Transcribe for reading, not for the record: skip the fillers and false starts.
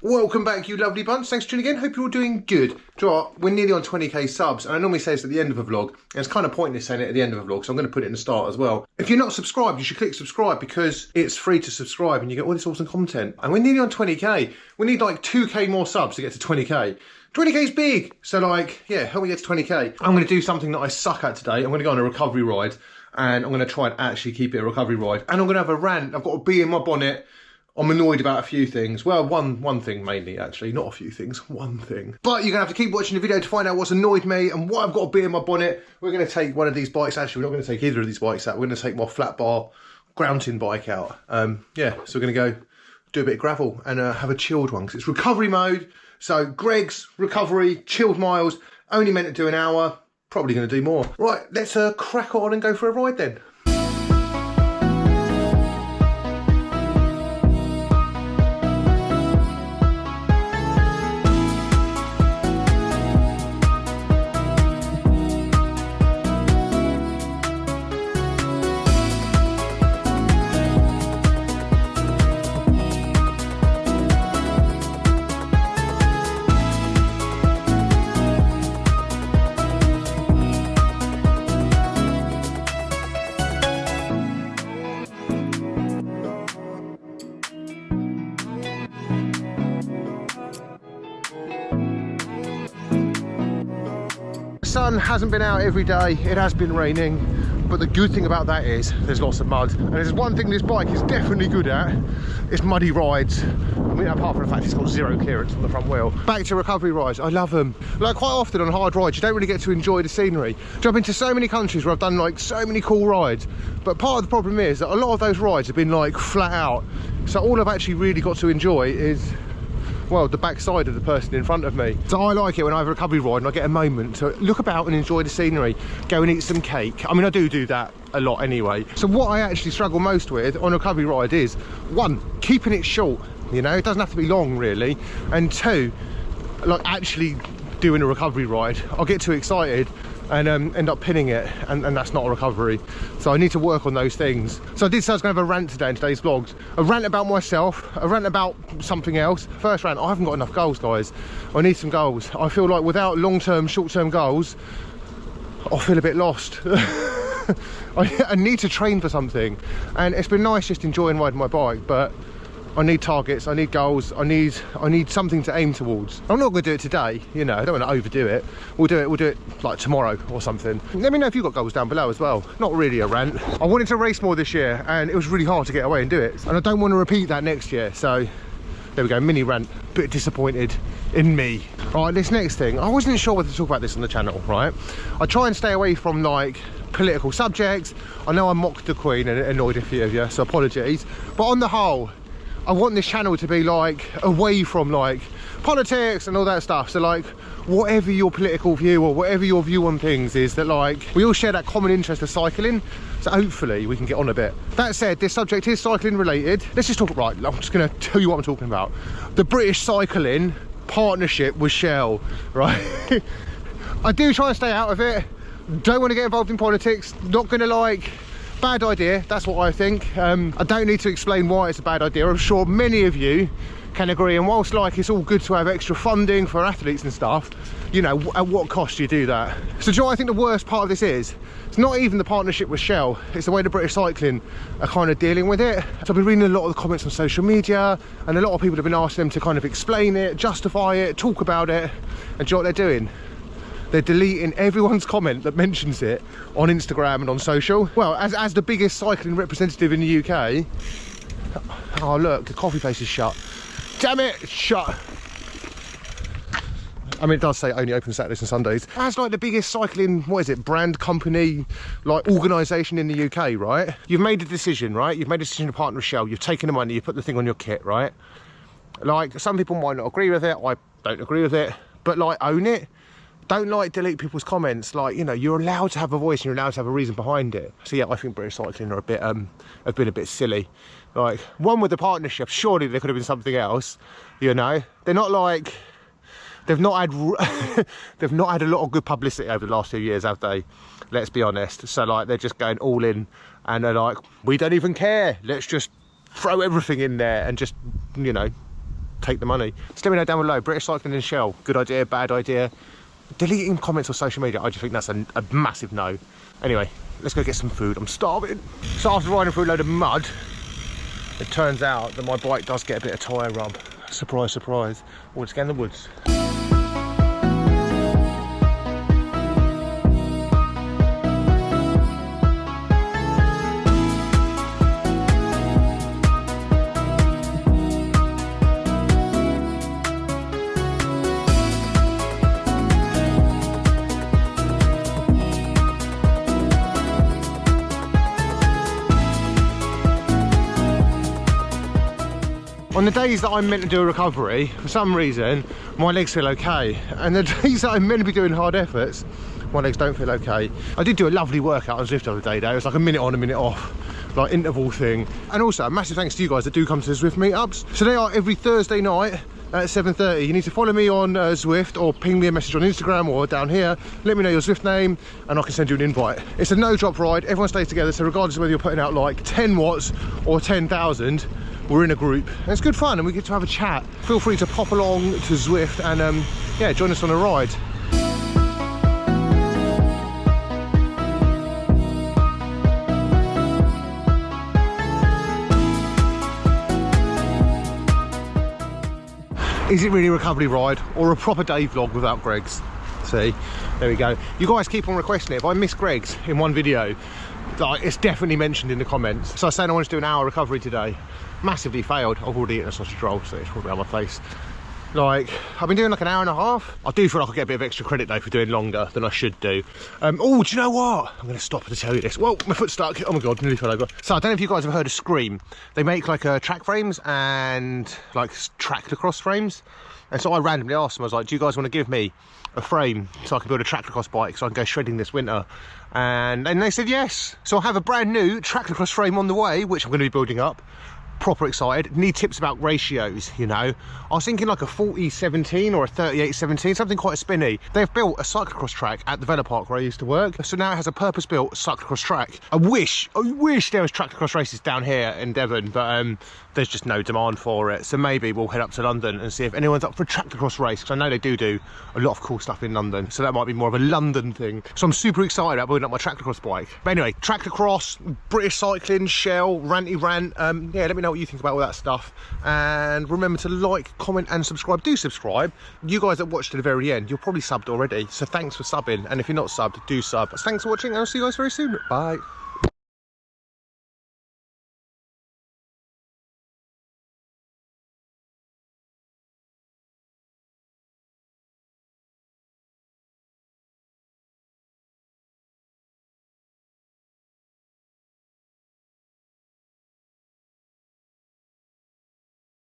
Welcome back, you lovely bunch. Thanks for tuning in. Hope you're all doing good. Do you know what? We're nearly on 20k subs, and I normally say this at the end of a vlog, and it's kind of pointless saying it at the end of a vlog, so I'm going to put it in the start as well. If you're not subscribed, you should click subscribe because it's free to subscribe and you get all this awesome content. And we're nearly on 20k. We need like 2k more subs to get to 20k. 20k is big, so like, yeah, help me get to 20k. I'm going to do something that I suck at today. I'm going to go on a recovery ride, and I'm going to try and actually keep it a recovery ride. And I'm going to have a rant. I've got a bee in my bonnet. I'm annoyed about a few things. Well, one thing mainly, actually. Not a few things, one thing. But you're going to have to keep watching the video to find out what's annoyed me and why I've got a bee in my bonnet. We're going to take one of these bikes. Actually, we're not going to take either of these bikes out. We're going to take my flat bar grounding bike out. Yeah, so we're going to go do a bit of gravel and have a chilled one because it's recovery mode. So Greg's recovery, chilled miles, only meant to do an hour. Probably going to do more. Right, let's crack on and go for a ride then. The sun hasn't been out every day, it has been raining, but the good thing about that is there's lots of mud. And there's one thing this bike is definitely good at, it's muddy rides. I mean, apart from the fact it's got zero clearance on the front wheel. Back to recovery rides, I love them. Like quite often on hard rides, you don't really get to enjoy the scenery. I've been to so many countries where I've done like so many cool rides, but part of the problem is that a lot of those rides have been like flat out. So all I've actually really got to enjoy is, well, the backside of the person in front of me. So I like it when I have a recovery ride and I get a moment to look about and enjoy the scenery, go and eat some cake. I mean, I do that a lot anyway. So what I actually struggle most with on a recovery ride is, one, keeping it short, you know, it doesn't have to be long really, and two, like actually doing a recovery ride. I'll get too excited and end up pinning it, and that's not a recovery. So I need to work on those things. So I did say I was going to have a rant today in today's vlogs. A rant about myself, a rant about something else. First rant, I haven't got enough goals, guys. I need some goals. I feel like without long-term, short-term goals, I feel a bit lost. I need to train for something, and it's been nice just enjoying riding my bike, but I need targets, I need goals, I need something to aim towards. I'm not going to do it today, you know, I don't want to overdo it. We'll do it like tomorrow or something. Let me know if you've got goals down below as well. Not really a rant. I wanted to race more this year and it was really hard to get away and do it. And I don't want to repeat that next year, so there we go, mini rant. Bit disappointed in me. Right, this next thing, I wasn't sure whether to talk about this on the channel, right? I try and stay away from like political subjects. I know I mocked the Queen and it annoyed a few of you, so apologies. But on the whole, I want this channel to be like away from like politics and all that stuff. So like whatever your political view or whatever your view on things is, that like we all share that common interest of cycling. So hopefully we can get on a bit. That said, this subject is cycling related. Let's just talk, right, I'm just gonna tell you what I'm talking about. The British cycling partnership with Shell, right? I do try and stay out of it. Don't want to get involved in politics. Not gonna like, bad idea, that's what I think. I don't need to explain why it's a bad idea. I'm sure many of you can agree, and whilst like it's all good to have extra funding for athletes and stuff, you know, at what cost do you do that? So do you know what I think the worst part of this is? It's not even the partnership with Shell, it's the way the British cycling are kind of dealing with it. So I've been reading a lot of the comments on social media, and a lot of people have been asking them to kind of explain it, justify it, talk about it, and do you know what they're doing? They're deleting everyone's comment that mentions it on Instagram and on social. Well, as the biggest cycling representative in the UK, oh look, the coffee place is shut. Damn it, it's shut. I mean, it does say only open Saturdays and Sundays. As like the biggest cycling, what is it, brand company, like organisation in the UK, right? You've made a decision, right? You've made a decision to partner with Shell. You've taken the money, you've put the thing on your kit, right? Like, some people might not agree with it. I don't agree with it. But like, own it. Don't like delete people's comments. Like, you know, you're allowed to have a voice and you're allowed to have a reason behind it. So yeah, I think British cycling are a bit have been a bit silly. Like, one with the partnership, surely there could have been something else, you know. They're not like, they've not had they've not had a lot of good publicity over the last few years, have they? Let's be honest. So like, they're just going all in and they're like, we don't even care, let's just throw everything in there and just, you know, take the money. Just let me know down below, British Cycling and Shell, good idea, bad idea? Deleting comments on social media, I just think that's a massive no. Anyway, let's go get some food, I'm starving. So after riding through a load of mud, it turns out that my bike does get a bit of tyre rub. Surprise, surprise. Oh, let's get in the woods. On the days that I'm meant to do a recovery, for some reason, my legs feel okay. And the days that I'm meant to be doing hard efforts, my legs don't feel okay. I did do a lovely workout on Zwift the other day though. It was like a minute on, a minute off, like interval thing. And also, a massive thanks to you guys that do come to the Zwift meetups. So they are every Thursday night at 7:30. You need to follow me on Zwift or ping me a message on Instagram or down here. Let me know your Zwift name and I can send you an invite. It's a no drop ride, everyone stays together. So regardless of whether you're putting out like 10 watts or 10,000, we're in a group and it's good fun and we get to have a chat. Feel free to pop along to Zwift and yeah, join us on a ride. Is it really a recovery ride or a proper day vlog without Greg's? See, there we go. You guys keep on requesting it. If I miss Greg's in one video, like, it's definitely mentioned in the comments. So I was saying I wanted to do an hour recovery today. Massively failed. I've already eaten a sausage roll, so it's probably on my face. Like, I've been doing like an hour and a half. I do feel like I get a bit of extra credit though for doing longer than I should do. Oh, do you know what? I'm going to stop to tell you this. Well, my foot's stuck. Oh my God, nearly fell over. So I don't know if you guys have heard of Scream. They make like track frames and like track lacrosse frames. And so I randomly asked them, I was like, do you guys want to give me a frame so I can build a track lacrosse bike so I can go shredding this winter? And they said yes. So I have a brand new track lacrosse frame on the way, which I'm going to be building up. Proper excited. Need tips about ratios, you know. I was thinking like a 40-17 or a 38-17, something quite spinny. They've built a cyclocross track at the Vela Park where I used to work, so now it has a purpose-built cyclocross track. I wish there was track lacrosse races down here in Devon, but there's just no demand for it. So maybe we'll head up to London and see if anyone's up for a track lacrosse race, because I know they do a lot of cool stuff in London, so that might be more of a London thing. So I'm super excited about building up my track lacrosse bike. But anyway, track lacrosse, British Cycling, Shell, ranty rant. Yeah, let me know what you think about all that stuff, and remember to like, comment and subscribe. Do subscribe. You guys that watched to the very end, you're probably subbed already, so thanks for subbing, and if you're not subbed, do sub. Thanks for watching and I'll see you guys very soon. Bye.